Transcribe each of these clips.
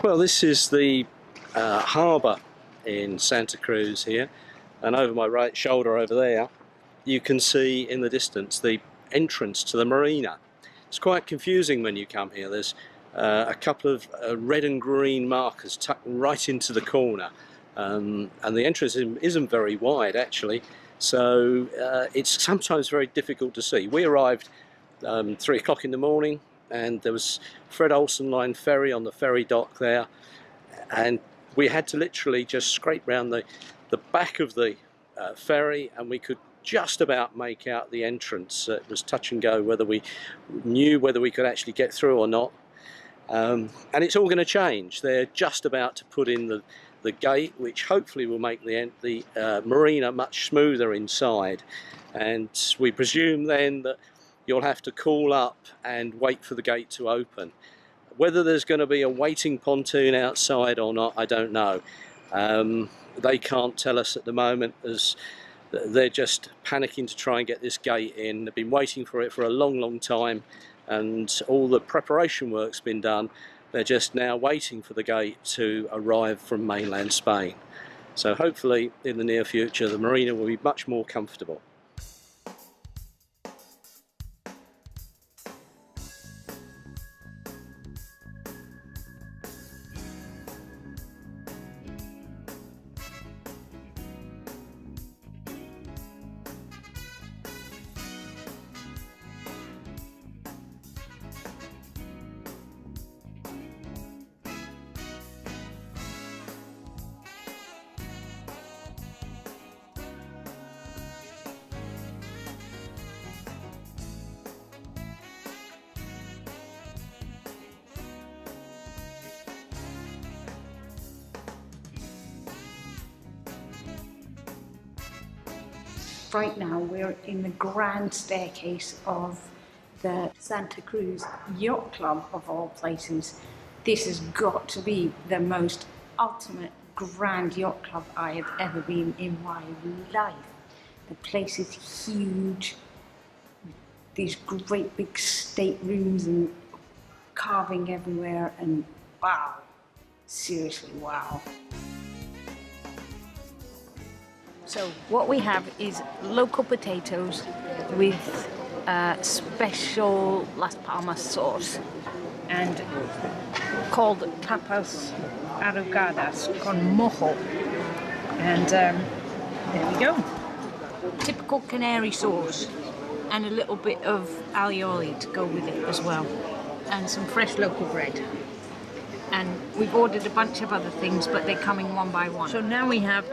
Well, this is the harbour in Santa Cruz here, and over my right shoulder over there you can see in the distance the entrance to the marina. It's quite confusing when you come here. There's a couple of red and green markers tucked right into the corner, and the entrance isn't very wide actually, so it's sometimes very difficult to see. We arrived 3 o'clock in the morning, and there was Fred Olsen Line ferry on the ferry dock there, and we had to literally just scrape round the back of the ferry, and we could just about make out the entrance. It was touch and go whether we knew whether we could actually get through or not, and it's all going to change. They're just about to put in the gate, which hopefully will make the marina much smoother inside, and we presume then that you'll have to call up and wait for the gate to open. Whether there's going to be a waiting pontoon outside or not, I don't know. They can't tell us at the moment, as they're just panicking to try and get this gate in. They've been waiting for it for a long time, and all the preparation work's been done. They're just now waiting for the gate to arrive from mainland Spain. So hopefully in the near future the marina will be much more comfortable. Right now we're in the grand staircase of the Santa Cruz Yacht Club, of all places. This has got to be the most ultimate grand yacht club I have ever been in my life. The place is huge, these great big staterooms and carving everywhere, and wow, seriously wow. So what we have is local potatoes with special Las Palmas sauce, and called papas arrugadas con mojo. And there we go. Typical Canary sauce, and a little bit of alioli to go with it as well, and some fresh local bread. And we've ordered a bunch of other things, but they're coming one by one. So now we have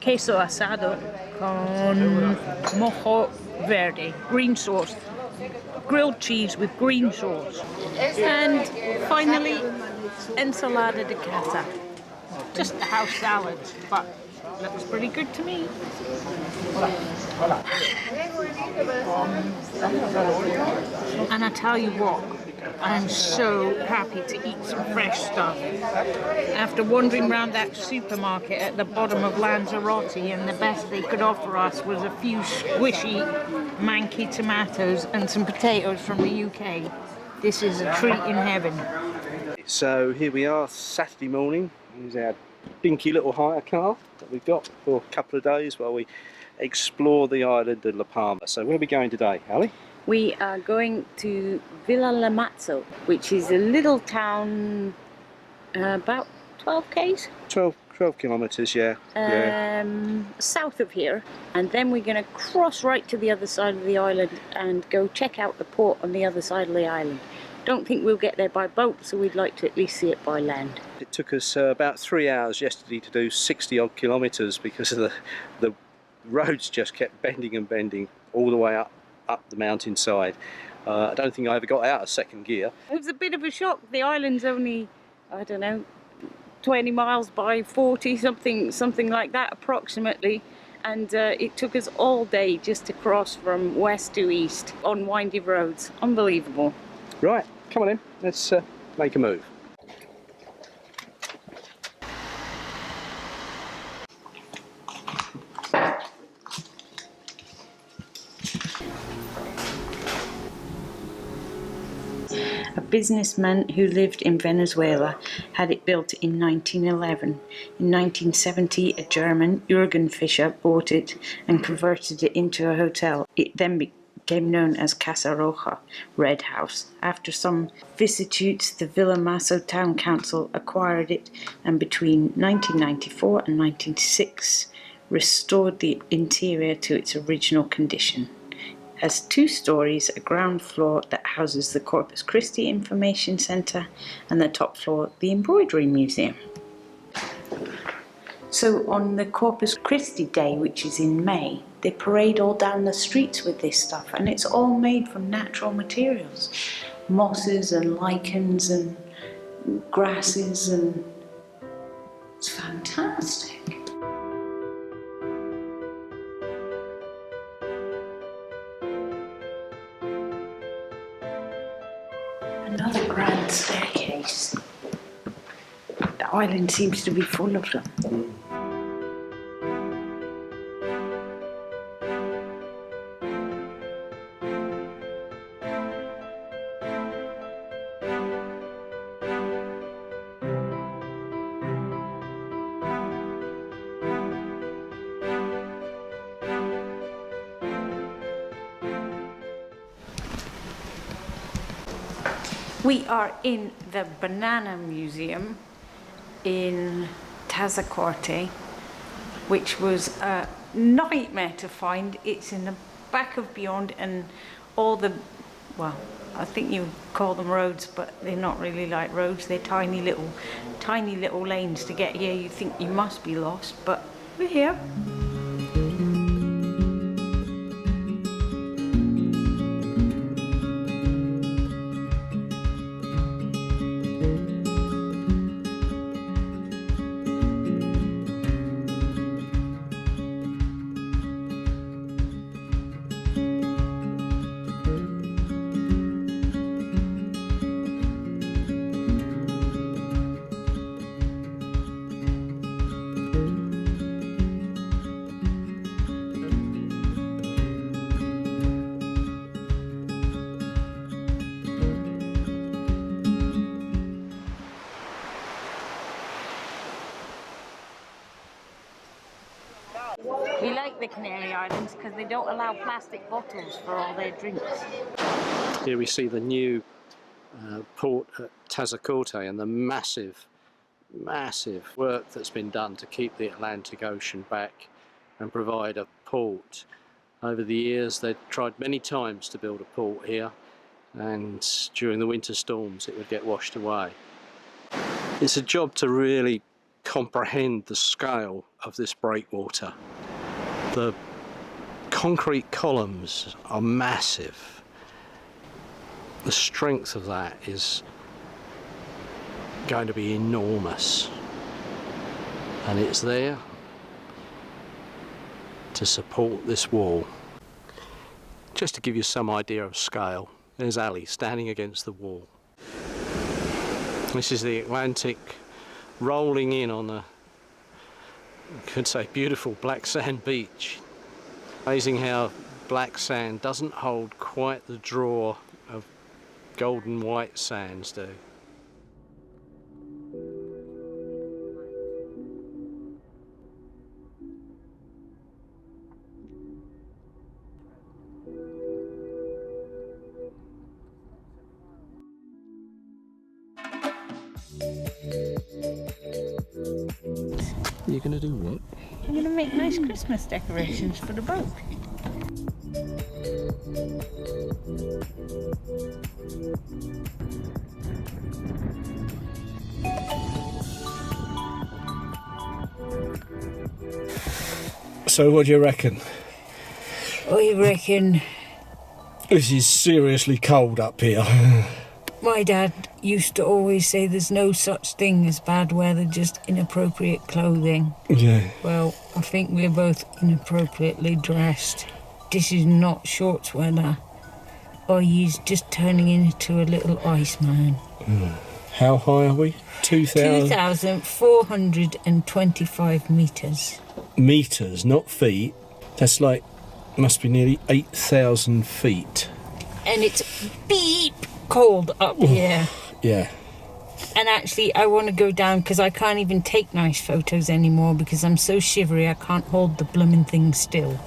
queso asado con mojo verde, green sauce, grilled cheese with green sauce, and finally ensalada de casa. Just a house salad, but looks pretty good to me. And I tell you what, I'm so happy to eat some fresh stuff. After wandering around that supermarket at the bottom of Lanzarote, and the best they could offer us was a few squishy, manky tomatoes and some potatoes from the UK. This is a treat in heaven. So here we are, Saturday morning. Here's our dinky little hire car that we've got for a couple of days while we explore the island of La Palma. So where are we going today, Ali? We are going to Villa Lamazzo, which is a little town about 12 k's? 12 kilometres, yeah. South of here, and then we're going to cross right to the other side of the island and go check out the port on the other side of the island. Don't think we'll get there by boat, so we'd like to at least see it by land. It took us about 3 hours yesterday to do 60 odd kilometres because of the roads just kept bending and bending all the way up the mountainside. I don't think I ever got out of second gear. It was a bit of a shock. The island's only, I don't know, 20 miles by 40, something like that approximately, and it took us all day just to cross from west to east on windy roads. Unbelievable. Right, come on in, let's make a move. businessman who lived in Venezuela had it built in 1911. In 1970, a German, Jürgen Fischer, bought it and converted it into a hotel. It then became known as Casa Roja, Red House. After some vicissitudes, the Villa Masso Town Council acquired it, and between 1994 and 1996 restored the interior to its original condition. It has 2 stories, a ground floor that houses the Corpus Christi Information Centre, and the top floor, the Embroidery Museum. So on the Corpus Christi Day, which is in May, they parade all down the streets with this stuff, and it's all made from natural materials. Mosses and lichens and grasses, and it's fantastic. Another grand staircase. The island seems to be full of them. We are in the Banana Museum in Tazacorte, which was a nightmare to find. It's in the back of Beyond, and all the, well, I think you call them roads, but they're not really like roads. They're tiny little lanes to get here. You think you must be lost, but we're here. We like the Canary Islands because they don't allow plastic bottles for all their drinks. Here we see the new port at Tazacorte and the massive work that's been done to keep the Atlantic Ocean back and provide a port. Over the years they've tried many times to build a port here, and during the winter storms it would get washed away. It's a job to really comprehend the scale of this breakwater. The concrete columns are massive. The strength of that is going to be enormous, and it's there to support this wall. Just to give you some idea of scale, there's Ali standing against the wall. This is the Atlantic rolling in on a, you could say, beautiful black sand beach. Amazing how black sand doesn't hold quite the draw of golden white sands do. You're going to do what? I'm going to make nice Christmas decorations for the boat. So what do you reckon? I reckon This is seriously cold up here. my dad used to always say there's no such thing as bad weather, just inappropriate clothing. Yeah. Well, I think we're both inappropriately dressed. This is not shorts weather. He's just turning into a little Iceman. How high are we? 2,425 metres. Metres, not feet. That's like, must be nearly 8,000 feet. And it's beep, cold up here. Yeah. And actually, I want to go down because I can't even take nice photos anymore because I'm so shivery I can't hold the blooming thing still.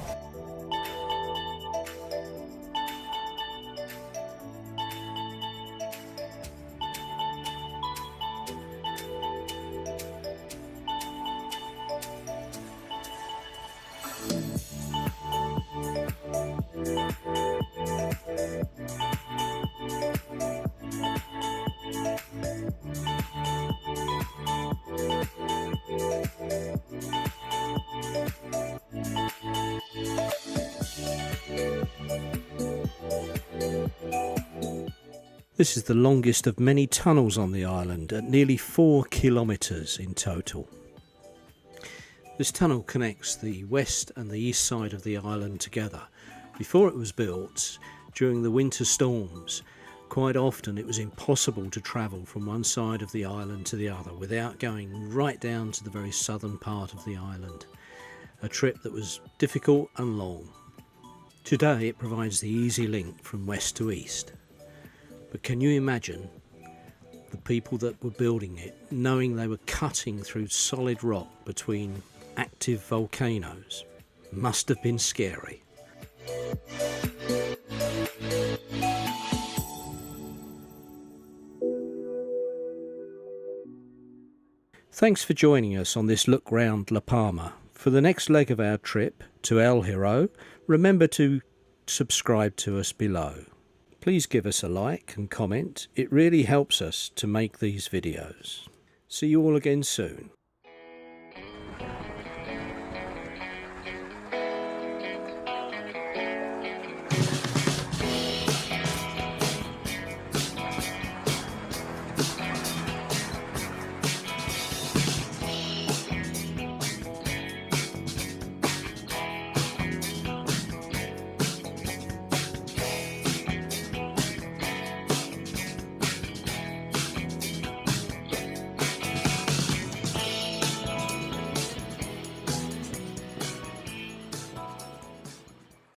This is the longest of many tunnels on the island, at nearly 4 kilometres in total. This tunnel connects the west and the east side of the island together. Before it was built, during the winter storms, quite often it was impossible to travel from one side of the island to the other without going right down to the very southern part of the island. A trip that was difficult and long. Today it provides the easy link from west to east. But can you imagine the people that were building it, knowing they were cutting through solid rock between active volcanoes? Must have been scary. Thanks for joining us on this look round La Palma. For the next leg of our trip to El Hierro, remember to subscribe to us below. Please give us a like and comment. It really helps us to make these videos. See you all again soon.